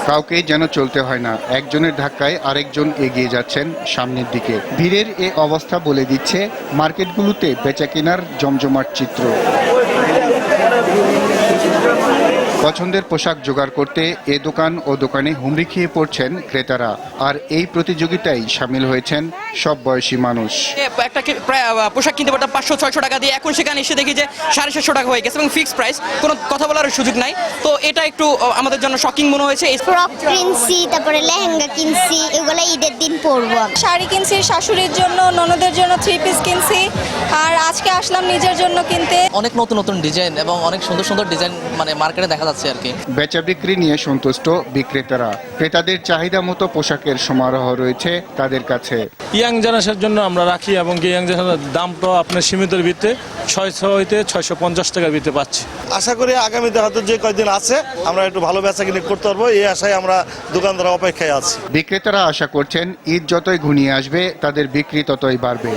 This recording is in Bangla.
কাউকেই যেন চলতে হয় না, একজনের ধাক্কায় আরেকজন এগিয়ে যাচ্ছেন সামনের দিকে। ভিড়ের এ অবস্থা বলে দিচ্ছে মার্কেটগুলোতে বেচাকেনার জমজমাট চিত্র। পছন্দের পোশাক জোগাড় করতে এ দোকান ও দোকানে হুমড়ি খেয়ে পড়ছেন ক্রেতারা। আর এই প্রতিযোগিতায় সামিল হয়েছেন সব বয়সী মানুষ। একটা পোশাক কিনতে পারতাম 500-600 টাকা দিয়ে, এখন সেখানে এসে দেখি যে 750 টাকা হয়ে গেছে এবং ফিক্সড প্রাইস, কোনো কথা বলার সুযোগ নাই। তো এটা একটু আমাদের জন্য শকিং মনে হয়েছে। ফ্রক কিনছি, তারপরে লেহেঙ্গা কিনছি, এগুলো ঈদের দিন পরবো। শাড়ি কিনছি শাশুড়ির জন্য, ননদের জন্য 3 পিস কিনছি, আর আজকে আসলাম নিজের জন্য কিনতে। অনেক নতুন নতুন ডিজাইন এবং অনেক সুন্দর সুন্দর ডিজাইন মার্কেটে দেখা যাচ্ছে আর কি। বেচা বিক্রি নিয়ে সন্তুষ্ট বিক্রেতারা। ক্রেতাদের চাহিদা মতো পোশাকের সমারোহ রয়েছে তাদের কাছে। ইয়াং জেনারেশনের জন্য আমরা রাখি এবং ইয়াং জেনারেশনের দামটাও আপনার সীমিতের ভিত্তিতে 600 হইতে 650 টাকার ভিত্তিতে পাচ্ছি। আশা করি আগামীতে হয়তো যে কয়েকদিন আছে আমরা একটু ভালো বেচাকিনি করতে পারবো, এই আশায় আমরা দোকানদার অপেক্ষায় আছি। বিক্রেতারা আশা করছেন ঈদ যতই ঘনিয়ে আসবে তাদের বিক্রি ততই বাড়বে।